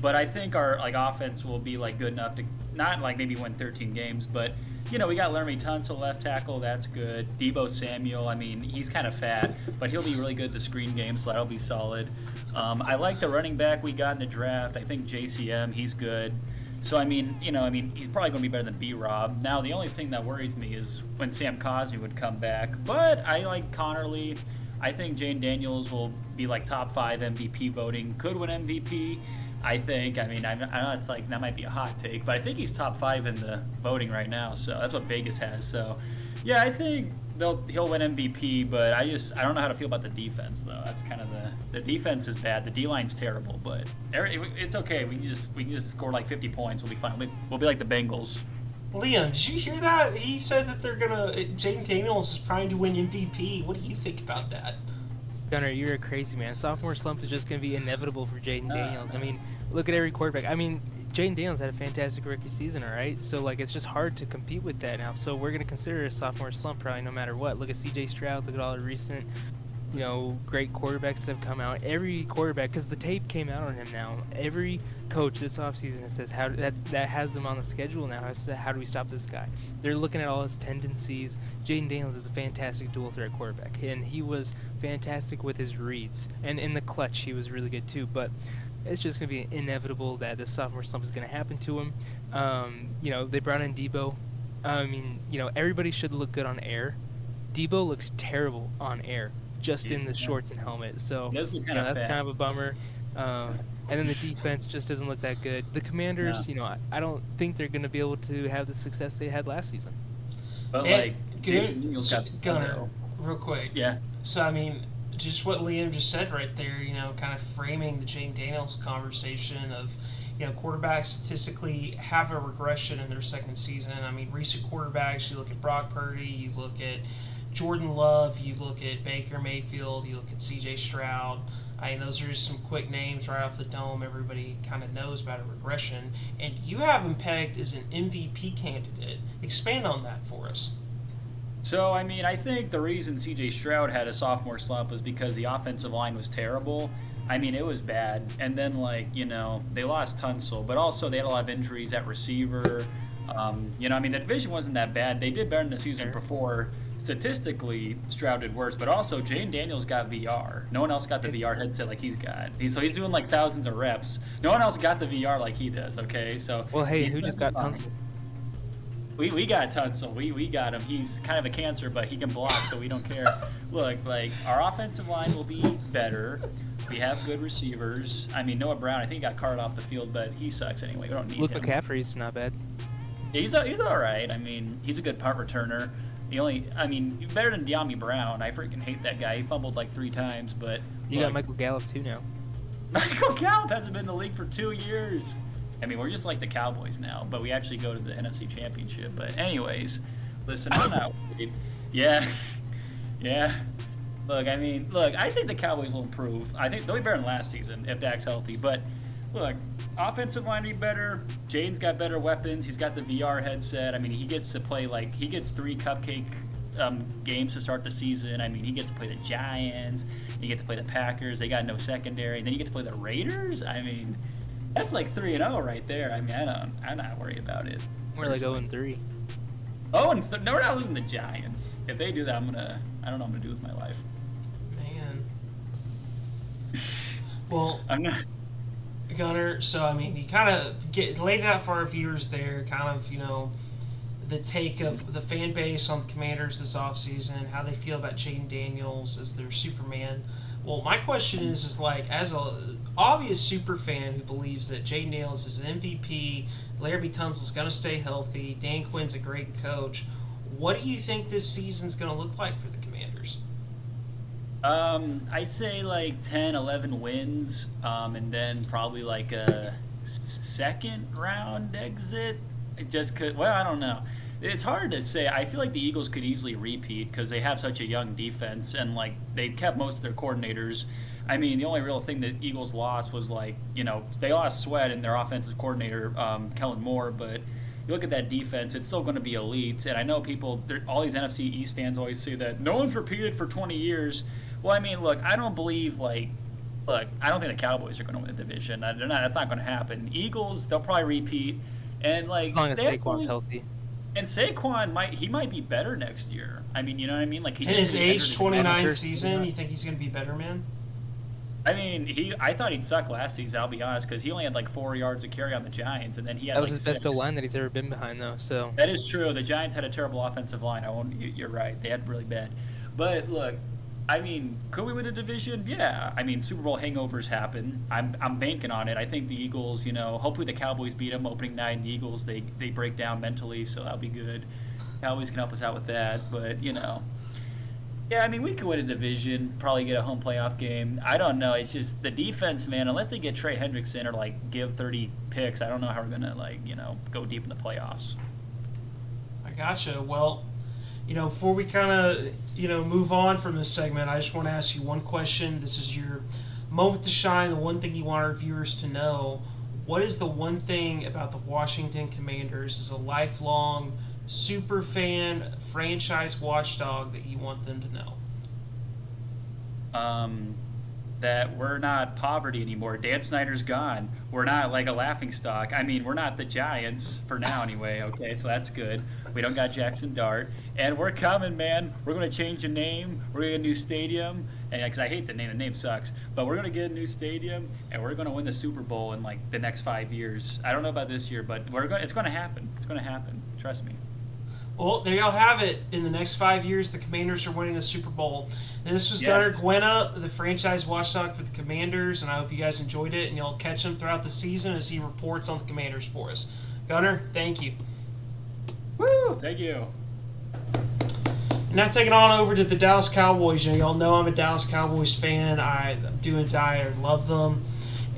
But I think our offense will be good enough to not maybe win 13 games, but we got Laramie Tunsil left tackle, that's good. Deebo Samuel, he's kind of fat, but he'll be really good at the screen game, so that'll be solid. I like the running back we got in the draft. I think JCM, he's good. So he's probably going to be better than B-Rob. Now the only thing that worries me is when Sam Cosmi would come back. But I like Connerly. I think Jayden Daniels will be top 5 MVP voting. Could win MVP. I think. I know it's that might be a hot take, but I think he's top 5 in the voting right now. So that's what Vegas has. So yeah, I think he'll win MVP, but I don't know how to feel about the defense though. That's kind of the defense is bad. The D-line's terrible, but it's okay. We can just score 50 points. We'll be fine. We'll be like the Bengals. Liam, did you hear that? He said that Jayden Daniels is primed to win MVP. What do you think about that? Gunnar, you're a crazy man. Sophomore slump is just going to be inevitable for Jayden Daniels. Look at every quarterback. Jayden Daniels had a fantastic rookie season, all right? So, it's just hard to compete with that now. So we're going to consider a sophomore slump probably no matter what. Look at C.J. Stroud. Look at all the recent, great quarterbacks that have come out. Every quarterback, because the tape came out on him now. Every coach this offseason says that has them on the schedule now. How do we stop this guy? They're looking at all his tendencies. Jayden Daniels is a fantastic dual threat quarterback, and he was fantastic with his reads. And in the clutch, he was really good too. But it's just going to be inevitable that the sophomore slump is going to happen to him. They brought in Deebo. Everybody should look good on air. Deebo looked terrible on air, just in the shorts and helmet. So that's kind of a bummer. And then the defense just doesn't look that good. The Commanders, I don't think they're going to be able to have the success they had last season. But Gunnar, real quick. Yeah. So just what Liam just said right there, kind of framing the Jayden Daniels conversation of, quarterbacks statistically have a regression in their second season. Recent quarterbacks, you look at Brock Purdy, you look at Jordan Love, you look at Baker Mayfield, you look at C.J. Stroud. Those are just some quick names right off the dome. Everybody kind of knows about a regression. And you have him pegged as an MVP candidate. Expand on that for us. So, I think the reason C.J. Stroud had a sophomore slump was because the offensive line was terrible. It was bad. And then, they lost Tunsil, but also they had a lot of injuries at receiver. The division wasn't that bad. They did better than the season before. Statistically, Stroud did worse, but also Jayden Daniels got VR. No one else got the VR headset like he's got. He's doing thousands of reps. No one else got the VR like he does, okay? So well, hey, who just got Tunsil? We got Tunsil. We got him. He's kind of a cancer, but he can block, so we don't care. Look, like, our offensive line will be better. We have good receivers. I mean, Noah Brown, I think he got carted off the field, but he sucks anyway. We don't need Luke him. McCaffrey's not bad. He's all right. I mean, he's a good punt returner. Better than De'Ami Brown. I freaking hate that guy. He fumbled like 3 times, but You got Michael Gallup too now. Michael Gallup hasn't been in the league for 2 years. I mean, we're just like the Cowboys now, but we actually go to the NFC Championship. But anyways, listen, I'm not worried. Yeah. Look, I think the Cowboys will improve. I think they'll be better than last season if Dak's healthy. But look, offensive line will be better. Jayden's got better weapons. He's got the VR headset. I mean, he gets to play he gets 3 cupcake games to start the season. I mean, he gets to play the Giants. You get to play the Packers. They got no secondary. And then you get to play the Raiders. I mean, that's like 3-0 right there. I mean, I'm not worried about it. We're like 0-3. No, we're not losing the Giants. If they do that, I don't know what I'm gonna do with my life. Man. Well, I'm not. Gunner, so I mean, you kind of laid it out for our viewers there, kind of, the take of the fan base on the Commanders this offseason, how they feel about Jayden Daniels as their Superman. Well, my question is like, as a obvious super fan who believes that Jayden Daniels is an MVP, Larry Tunsil's going to stay healthy, Dan Quinn's a great coach, what do you think this season's going to look like for the Commanders? I'd say like 10, 11 wins, and then probably like a second round exit. I don't know. It's hard to say. I feel like the Eagles could easily repeat because they have such a young defense, and like they kept most of their coordinators. I mean, the only real thing that Eagles lost was they lost Sweat and their offensive coordinator, Kellen Moore, but you look at that defense, it's still going to be elite. And I know all these NFC East fans always say that no one's repeated for 20 years. Well, I mean, look, I don't believe I don't think the Cowboys are going to win the division. That's not going to happen. Eagles, they'll probably repeat, and as long as Saquon's healthy. And Saquon might be better next year. I mean, you know what I mean? Like in his age 29 season, you think he's going to be better, man? I mean, I thought he'd suck last season. I'll be honest, because he only had like 4 yards of carry on the Giants, and then he had. That was like his best O-line that he's ever been behind, though. So that is true. The Giants had a terrible offensive line. You're right. They had really bad. But look, I mean, could we win the division? Yeah. I mean, Super Bowl hangovers happen. I'm banking on it. I think the Eagles, hopefully the Cowboys beat them opening night, and the Eagles they break down mentally, so that'll be good. Cowboys can help us out with that, but yeah, I mean, we could win a division, probably get a home playoff game. I don't know. It's just the defense, man. Unless they get Trey Hendrickson or give 30 picks, I don't know how we're gonna go deep in the playoffs. I gotcha. Well, before we kind of move on from this segment, I just want to ask you one question. This is your moment to shine. The one thing you want our viewers to know. What is the one thing about the Washington Commanders as a lifelong super fan, franchise watchdog that you want them to know? That we're not poverty anymore. Dan Snyder's gone. We're not like a laughingstock. I mean, we're not the Giants for now anyway, okay? So that's good. We don't got Jackson Dart. And we're coming, man. We're going to change the name. We're going to get a new stadium. And because I hate the name sucks. But we're going to get a new stadium, and we're going to win the Super Bowl in the next 5 years. I don't know about this year, but it's going to happen. It's going to happen. Trust me. Well, there y'all have it. In the next 5 years, the Commanders are winning the Super Bowl. And this was Gunnar Gwena, the franchise watchdog for the Commanders, and I hope you guys enjoyed it, and y'all catch him throughout the season as he reports on the Commanders for us. Gunnar, thank you. Woo! Thank you. And now taking on over to the Dallas Cowboys. Y'all know I'm a Dallas Cowboys fan. I do and die. I love them.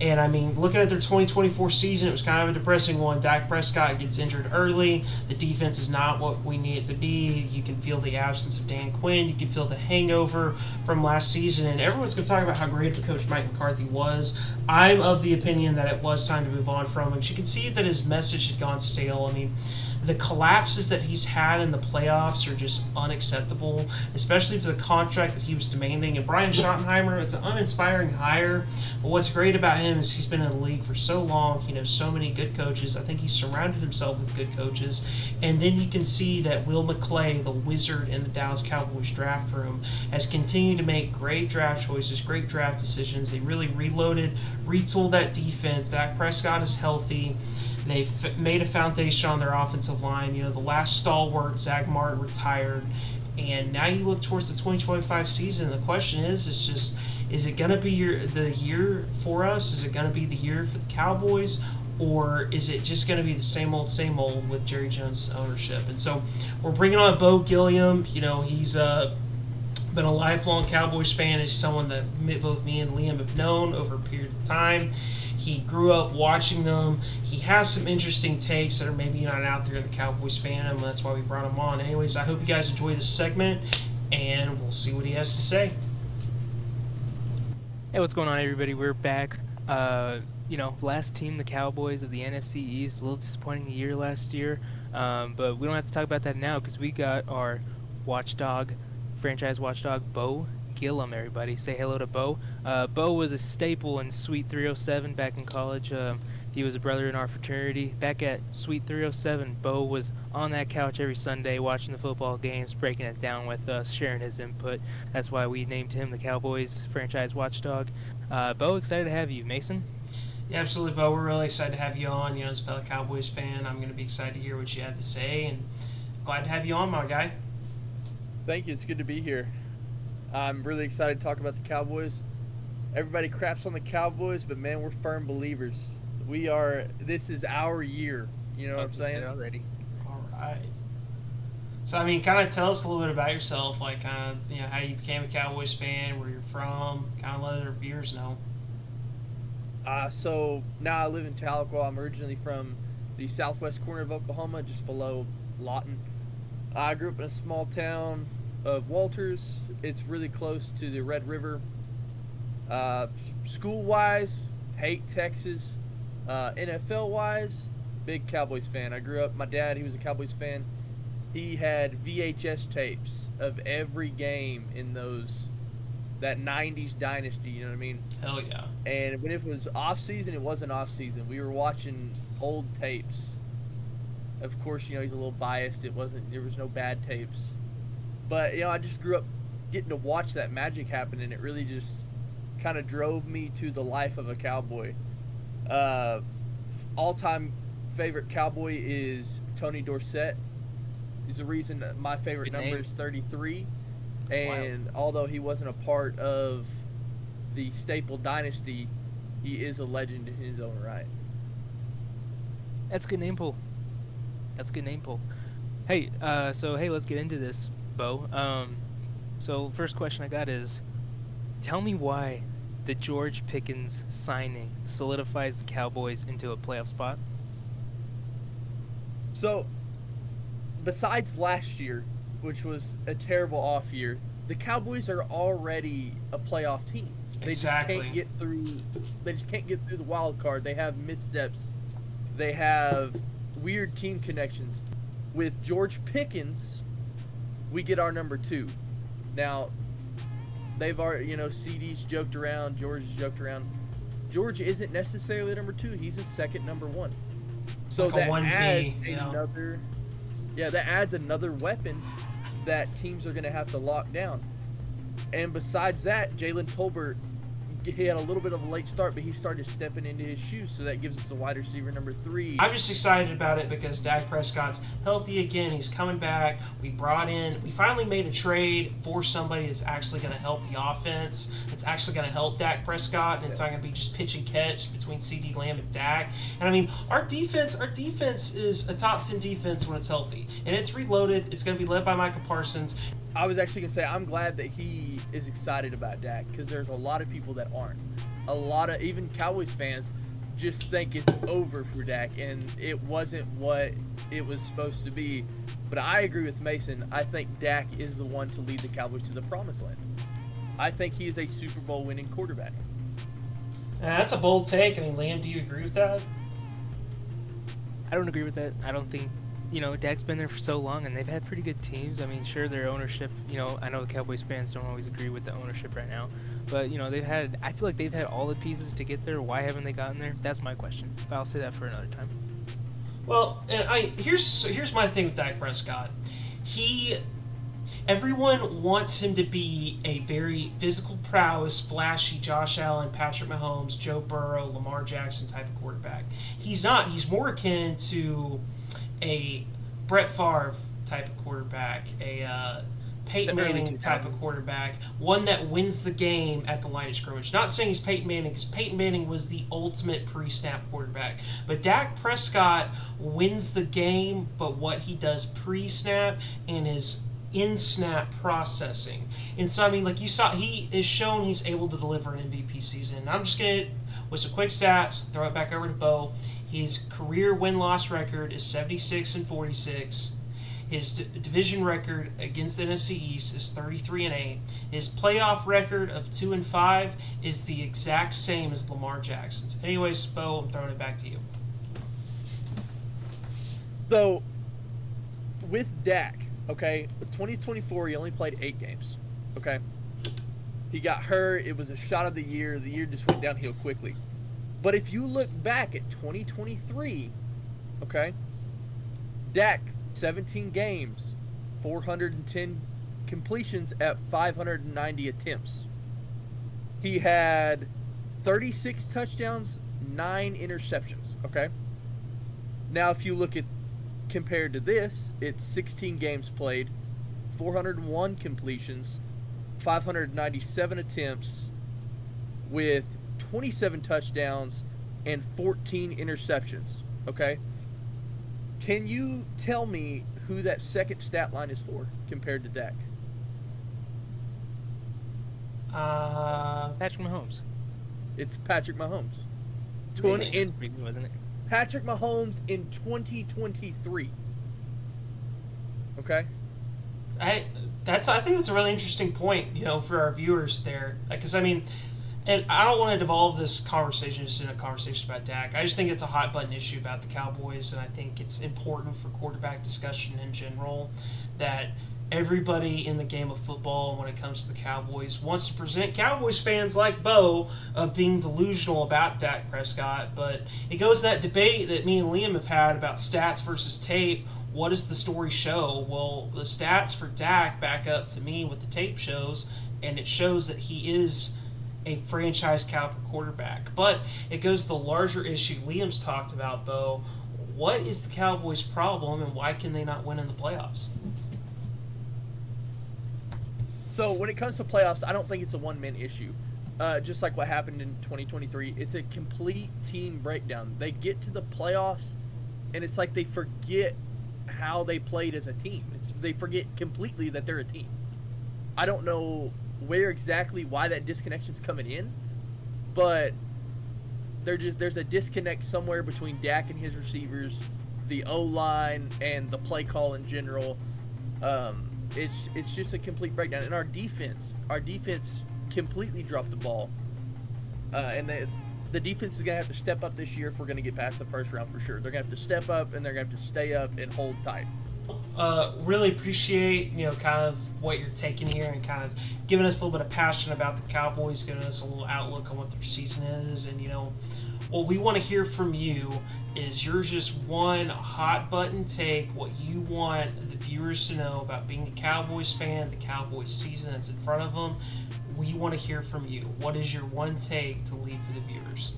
And, I mean, looking at their 2024 season, it was kind of a depressing one. Dak Prescott gets injured early. The defense is not what we need it to be. You can feel the absence of Dan Quinn. You can feel the hangover from last season. And everyone's going to talk about how great of a coach Mike McCarthy was. I'm of the opinion that it was time to move on from him. You can see that his message had gone stale. I mean, the collapses that he's had in the playoffs are just unacceptable, especially for the contract that he was demanding. And Brian Schottenheimer, it's an uninspiring hire, but what's great about him is he's been in the league for so long. He knows so many good coaches. I think he's surrounded himself with good coaches. And then you can see that Will McClay, the wizard in the Dallas Cowboys draft room, has continued to make great draft choices, great draft decisions. They really reloaded, retooled that defense. Dak Prescott is healthy. They've made a foundation on their offensive line. You know, the last stalwart, Zach Martin, retired. And now you look towards the 2025 season. The question is it going to be the year for us? Is it going to be the year for the Cowboys? Or is it just going to be the same old with Jerry Jones' ownership? And so we're bringing on Boux Gilliam. You know, he's been a lifelong Cowboys fan. He's someone that both me and Liam have known over a period of time. He grew up watching them. He has some interesting takes that are maybe not out there in the Cowboys fandom. That's why we brought him on. Anyways, I hope you guys enjoy this segment, and we'll see what he has to say. Hey, what's going on, everybody? We're back. Last team, the Cowboys of the NFC East. A little disappointing year last year, but we don't have to talk about that now because we got our watchdog, franchise watchdog, Boux Gilliam. Everybody, say hello to Boux. Boux was a staple in Suite 307 back in college. He was a brother in our fraternity. Back at Suite 307, Boux was on that couch every Sunday watching the football games, breaking it down with us, sharing his input. That's why we named him the Cowboys franchise watchdog. Boux, excited to have you. Mason? Yeah, absolutely, Boux. We're really excited to have you on. You know, as a fellow Cowboys fan, I'm going to be excited to hear what you have to say, and glad to have you on, my guy. Thank you. It's good to be here. I'm really excited to talk about the Cowboys. Everybody craps on the Cowboys, but man, we're firm believers. This is our year. You know what I'm saying? Already. All right. So, I mean, kind of tell us a little bit about yourself, like kind of, you know, how you became a Cowboys fan, where you're from, kind of let our viewers know. So now I live in Tahlequah. I'm originally from the southwest corner of Oklahoma, just below Lawton. I grew up in a small town of Walters. It's really close to the Red River. School-wise, hate Texas. NFL-wise, big Cowboys fan. I grew up, my dad, he was a Cowboys fan. He had VHS tapes of every game in that 90s dynasty, you know what I mean? Hell yeah. And when it was off-season, it wasn't off-season. We were watching old tapes. Of course, you know, he's a little biased. There was no bad tapes. But, you know, I just grew up getting to watch that magic happen, and it really just kind of drove me to the life of a Cowboy. All-time favorite Cowboy is Tony Dorsett. He's the reason that my favorite number is 33. And although he wasn't a part of the staple dynasty, he is a legend in his own right. That's a good name pull. Hey, let's get into this, Boux. So first question I got is, tell me why the George Pickens signing solidifies the Cowboys into a playoff spot. So, besides last year, which was a terrible off year, the Cowboys are already a playoff team. They Exactly. just can't get through the wild card. They have missteps. They have weird team connections. With George Pickens, we get our number 2. Now, they've already, you know, CD's joked around, George has joked around. George isn't necessarily number 2. He's a second number 1. So Like a that 1B, adds you know? that adds another weapon that teams are going to have to lock down. And besides that, Jalen Tolbert, he had a little bit of a late start, but he started stepping into his shoes, so that gives us the wide receiver number 3. I'm just excited about it because Dak Prescott's healthy again. He's coming back. We finally made a trade for somebody that's actually going to help the offense. It's actually going to help Dak Prescott, and it's not going to be just pitch and catch between CD Lamb and Dak. And I mean, our defense is a top 10 defense when it's healthy, and it's reloaded. It's going to be led by Micah Parsons. I was actually going to say, I'm glad that he is excited about Dak, because there's a lot of people that aren't. A lot of, even Cowboys fans, just think it's over for Dak, and it wasn't what it was supposed to be. But I agree with Mason. I think Dak is the one to lead the Cowboys to the promised land. I think he is a Super Bowl winning quarterback. That's a bold take. I mean, Liam, do you agree with that? I don't agree with that. I don't think, Dak's been there for so long, and they've had pretty good teams. I mean, sure, their ownership, I know the Cowboys fans don't always agree with the ownership right now, but, I feel like they've had all the pieces to get there. Why haven't they gotten there? That's my question, but I'll say that for another time. Well, and here's my thing with Dak Prescott. He everyone wants him to be a very physical prowess, flashy Josh Allen, Patrick Mahomes, Joe Burrow, Lamar Jackson type of quarterback. He's not. He's more akin to a Brett Favre type of quarterback, a Peyton Manning type of quarterback, one that wins the game at the line of scrimmage. Not saying he's Peyton Manning, because Peyton Manning was the ultimate pre-snap quarterback. But Dak Prescott wins the game, but what he does pre-snap and his in-snap processing. And so, I mean, like you saw, he is shown he's able to deliver an MVP season. And I'm just going to, with some quick stats, throw it back over to Boux. His career win-loss record is 76-46. His division record against the NFC East is 33-8. His playoff record of 2-5 is the exact same as Lamar Jackson's. Anyways, Boux, I'm throwing it back to you. So, with Dak, okay, 2024, he only played 8 games, okay? He got hurt. It was a shot of the year. The year just went downhill quickly. But if you look back at 2023, okay, Dak, 17 games, 410 completions at 590 attempts. He had 36 touchdowns, 9 interceptions, okay? Now, if you look at compared to this, it's 16 games played, 401 completions, 597 attempts with 27 touchdowns and 14 interceptions, okay? Can you tell me who that second stat line is for compared to Dak? Patrick Mahomes. It's Patrick Mahomes. Wasn't it? Patrick Mahomes in 2023. Okay? I think that's a really interesting point, for our viewers there. Because, I mean, and I don't want to devolve this conversation just in a conversation about Dak. I just think it's a hot button issue about the Cowboys, and I think it's important for quarterback discussion in general that everybody in the game of football, when it comes to the Cowboys, wants to present Cowboys fans like Boux of being delusional about Dak Prescott. But it goes to that debate that me and Liam have had about stats versus tape. What does the story show? Well, the stats for Dak back up to me what the tape shows, and it shows that he is a franchise caliber quarterback. But it goes to the larger issue Liam's talked about, Boux. What is the Cowboys' problem, and why can they not win in the playoffs? So when it comes to playoffs, I don't think it's a one-man issue. Just like what happened in 2023, it's a complete team breakdown. They get to the playoffs, and it's like they forget how they played as a team. They forget completely that they're a team. I don't know why that disconnection's coming in, but there's a disconnect somewhere between Dak and his receivers, the O-line, and the play call in general. It's just a complete breakdown. And our defense completely dropped the ball. And the defense is going to have to step up this year if we're going to get past the first round for sure. They're going to have to step up, and they're going to have to stay up and hold tight. Really appreciate, kind of what you're taking here and kind of giving us a little bit of passion about the Cowboys, giving us a little outlook on what their season is. And, what we want to hear from you is yours just one hot button take, what you want the viewers to know about being a Cowboys fan, the Cowboys season that's in front of them. We want to hear from you. What is your one take to leave for the viewers?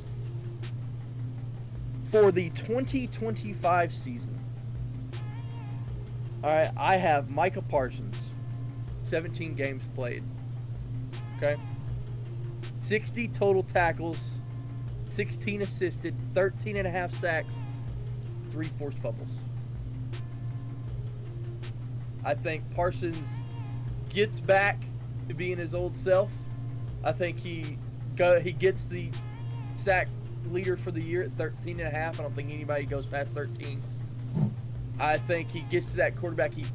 For the 2025 season, all right, I have Micah Parsons, 17 games played, okay? 60 total tackles, 16 assisted, 13.5 sacks, 3 forced fumbles. I think Parsons gets back to being his old self. I think he gets the sack leader for the year at 13.5. I don't think anybody goes past 13. I think he gets to that quarterback. He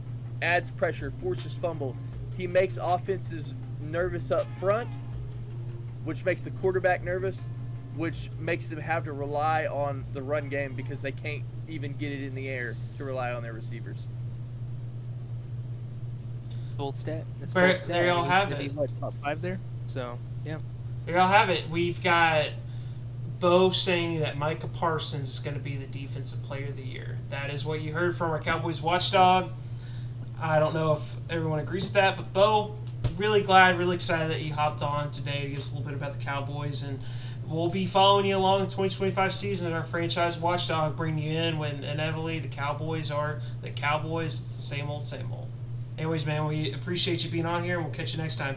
adds pressure, forces fumble. He makes offenses nervous up front, which makes the quarterback nervous, which makes them have to rely on the run game because they can't even get it in the air to rely on their receivers. Bold stat. That's There- bold stat. there y'all have Maybe, it. what, top 5 there? So, yeah. There y'all have it. We've got Boux saying that Micah Parsons is going to be the defensive player of the year. That is what you heard from our Cowboys watchdog. I don't know if everyone agrees with that, but Bo, really glad, really excited that you hopped on today to give us a little bit about the Cowboys, and we'll be following you along the 2025 season at our Franchise Watchdog, bringing you in when inevitably the Cowboys are the Cowboys. It's the same old, same old. Anyways, man, we appreciate you being on here, and we'll catch you next time.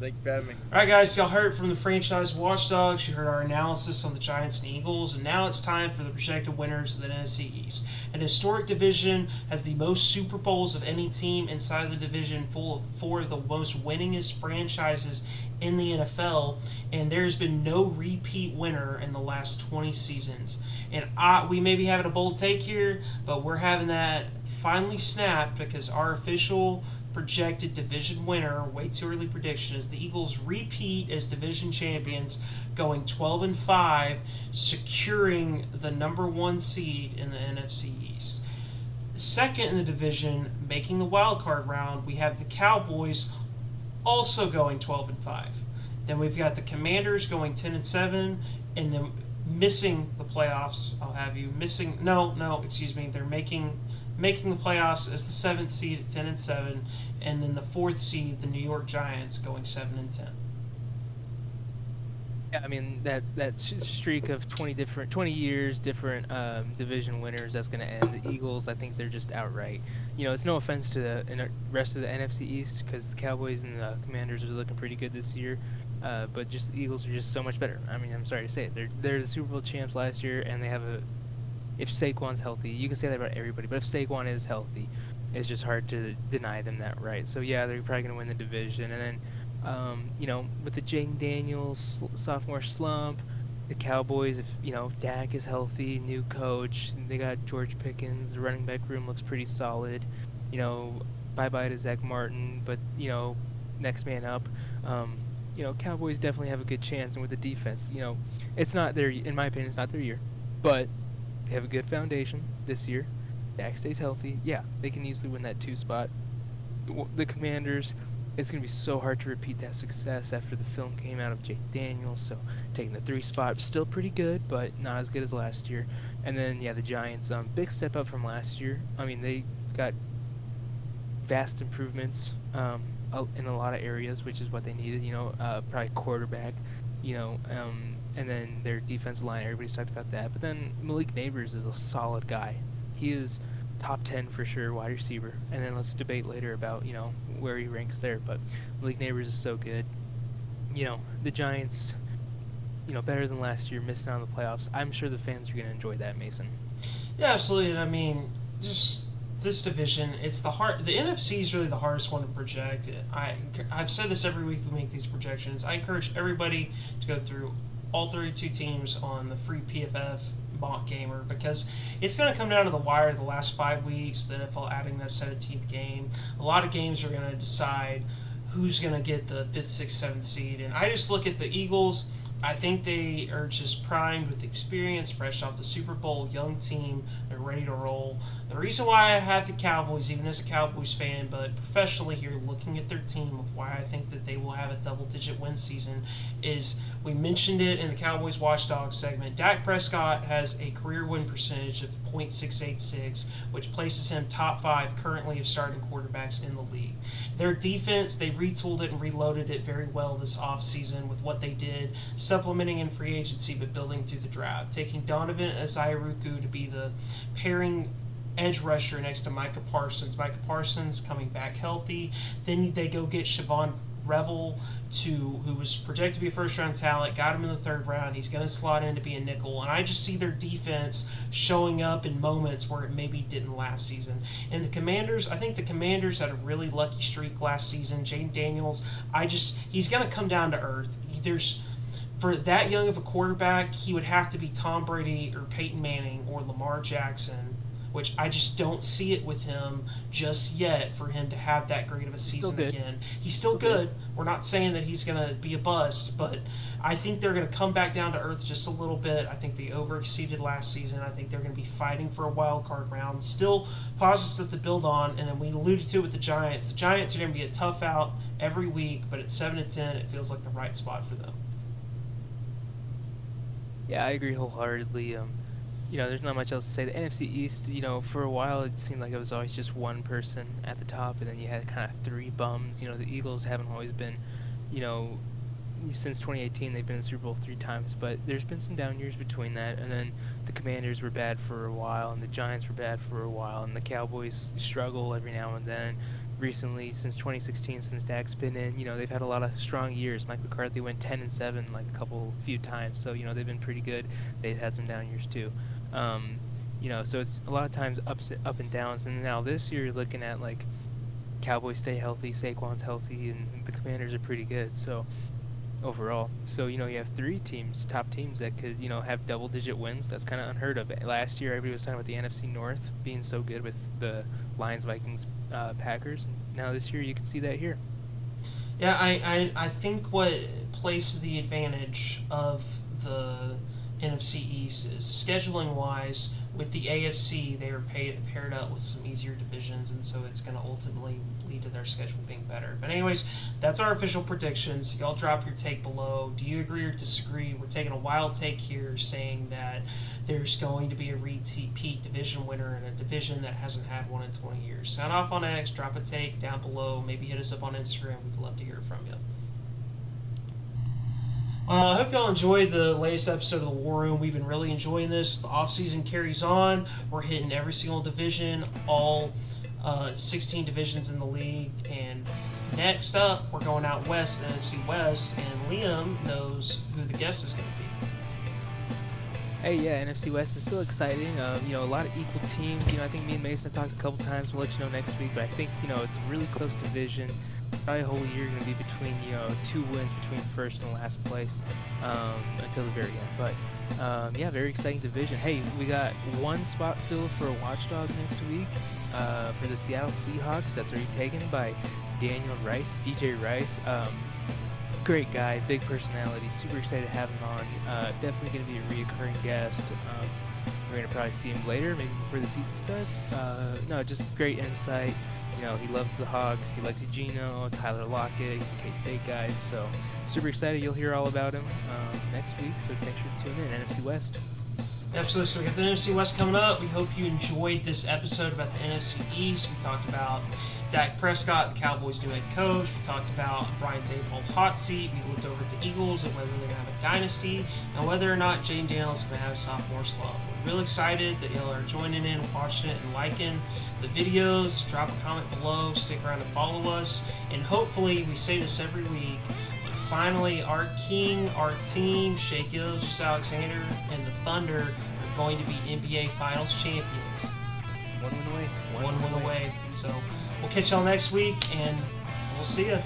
Thank you for having me. All right, guys, y'all heard from the Franchise Watchdogs. You heard our analysis on the Giants and Eagles, and now it's time for the projected winners of the NFC East. An historic division has the most Super Bowls of any team inside of the division, full of four of the most winningest franchises in the NFL, and there's been no repeat winner in the last 20 seasons. And we may be having a bold take here, but we're having that finally snapped because our official projected division winner, way too early prediction, is the Eagles repeat as division champions, going 12-5, securing the number 1 seed in the NFC East. Second in the division, making the wild card round, we have the Cowboys also going 12-5. Then we've got the Commanders going 10-7, and then missing the playoffs. They're making the playoffs as the 7th seed at 10-7, and then the 4th seed, the New York Giants, going 7-10. Yeah, I mean that streak of 20 years, different division winners, that's going to end. The Eagles, I think they're just outright. It's no offense to the rest of the NFC East, because the Cowboys and the Commanders are looking pretty good this year, but just the Eagles are just so much better. I mean, I'm sorry to say it. They're the Super Bowl champs last year, and they have if Saquon's healthy, you can say that about everybody, but if Saquon is healthy, it's just hard to deny them that right. So yeah, they're probably going to win the division. And then, with the Jayden Daniels sophomore slump, the Cowboys, if Dak is healthy, new coach, they got George Pickens, the running back room looks pretty solid. Bye-bye to Zach Martin, but next man up. Cowboys definitely have a good chance, and with the defense, it's not their, in my opinion, it's not their year, but they have a good foundation this year. Dak stays healthy. Yeah, they can easily win that 2 spot. The Commanders, it's going to be so hard to repeat that success after the film came out of Jayden Daniels. So taking the 3 spot, still pretty good, but not as good as last year. And then, the Giants, big step up from last year. I mean, they got vast improvements in a lot of areas, which is what they needed. Probably quarterback, and then their defensive line, everybody's talked about that. But then Malik Neighbors is a solid guy. He is top 10 for sure, wide receiver. And then let's debate later about, where he ranks there. But Malik Neighbors is so good. The Giants, better than last year, missing out on the playoffs. I'm sure the fans are going to enjoy that, Mason. Yeah, absolutely. And I mean, just this division, the NFC is really the hardest one to project. I've said this every week we make these projections. I encourage everybody to go through all 32 teams on the free PFF mock gamer, because it's going to come down to the wire the last 5 weeks, the NFL adding that 17th game. A lot of games are going to decide who's going to get the 5th, 6th, 7th seed. And I just look at the Eagles. I think they are just primed with experience, fresh off the Super Bowl, young team. They're ready to roll. The reason why I have the Cowboys, even as a Cowboys fan, but professionally here, looking at their team, of why I think that they will have a double-digit win season, is we mentioned it in the Cowboys Watchdog segment. Dak Prescott has a career win percentage of .686, which places him top 5 currently of starting quarterbacks in the league. Their defense, they retooled it and reloaded it very well this offseason with what they did, supplementing in free agency but building through the draft, taking Donovan Azayaruku to be the pairing edge rusher next to Micah Parsons. Micah Parsons coming back healthy. Then they go get Siobhan Revel, who was projected to be a first-round talent, got him in the 3rd round. He's going to slot in to be a nickel. And I just see their defense showing up in moments where it maybe didn't last season. And the Commanders, I think the Commanders had a really lucky streak last season. Jayden Daniels, he's going to come down to earth. For that young of a quarterback, he would have to be Tom Brady or Peyton Manning or Lamar Jackson, which I just don't see it with him just yet for him to have that great of a season again. He's still good. We're not saying that he's going to be a bust, but I think they're going to come back down to earth just a little bit. I think they overexceeded last season. I think they're going to be fighting for a wild card round. Still positive stuff to build on, and then we alluded to it with the Giants. The Giants are going to be a tough out every week, but at 7-10, it feels like the right spot for them. Yeah, I agree wholeheartedly. there's not much else to say. The NFC East, for a while it seemed like it was always just one person at the top, and then you had kind of three bums. The Eagles haven't always been, since 2018 they've been in the Super Bowl 3 times, but there's been some down years between that, and then the Commanders were bad for a while, and the Giants were bad for a while, and the Cowboys struggle every now and then. Recently, since 2016, since Dak's been in, they've had a lot of strong years. Mike McCarthy went 10-7 like a few times, so they've been pretty good. They've had some down years too. So it's a lot of times up and downs. And now this year, you're looking at like Cowboys stay healthy, Saquon's healthy, and the Commanders are pretty good. So overall, you have 3 teams, top teams that could have double-digit wins. That's kind of unheard of. Last year, everybody was talking about the NFC North being so good with the Lions, Vikings, Packers. Now this year, you can see that here. Yeah, I think what plays to the advantage of the NFC East is scheduling-wise. With the AFC, they were paired up with some easier divisions, and so it's going to ultimately lead to their schedule being better. But anyways, that's our official predictions. Y'all drop your take below. Do you agree or disagree? We're taking a wild take here, saying that there's going to be a repeat division winner in a division that hasn't had one in 20 years. Sound off on X, drop a take down below, maybe hit us up on Instagram. We'd love to hear from you. I hope y'all enjoyed the latest episode of the War Room. We've been really enjoying this. The offseason carries on. We're hitting every single division, all 16 divisions in the league. And next up, we're going out west, the NFC West, and Liam knows who the guest is going to be. Hey, yeah, NFC West is still exciting. A lot of equal teams. I think me and Mason have talked a couple times. We'll let you know next week. But I think, it's a really close division. Probably a whole year going to be between 2 wins between first and last place until the very end. But very exciting division. Hey, we got 1 spot filled for a Watchdog next week for the Seattle Seahawks. That's already taken by Daniel Rice, DJ Rice. Great guy, big personality. Super excited to have him on. Definitely going to be a reoccurring guest. We're going to probably see him later, maybe before the season starts. No, just great insight. He loves the Hogs. He likes Gino, Tyler Lockett. He's a K-State guy. So super excited. You'll hear all about him next week. So make sure to tune in. NFC West. Absolutely. So we got the NFC West coming up. We hope you enjoyed this episode about the NFC East. We talked about Dak Prescott, the Cowboys' new head coach. We talked about Brian Daboll hot seat. We looked over at the Eagles and whether they're going to have a dynasty and whether or not Jayden Daniels is going to have a sophomore slump. We're really excited that y'all are joining in, watching it, and liking the videos. Drop a comment below. Stick around and follow us. And hopefully, we say this every week, but finally, our king, our team, Shea Gilgeous-Alexander, and the Thunder are going to be NBA Finals champions. 1 win away. One win away. So we'll catch y'all next week, and we'll see ya.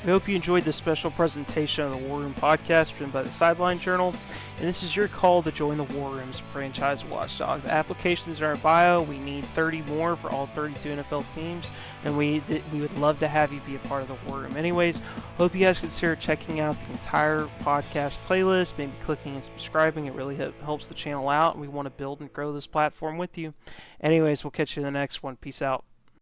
We hope you enjoyed this special presentation of the War Room podcast written by the Sideline Journal, and this is your call to join the War Room's Franchise Watchdog. The applications are in our bio. We need 30 more for all 32 NFL teams, and we would love to have you be a part of the War Room. Anyways, hope you guys consider checking out the entire podcast playlist, maybe clicking and subscribing. It really helps the channel out, and we want to build and grow this platform with you. Anyways, we'll catch you in the next one. Peace out.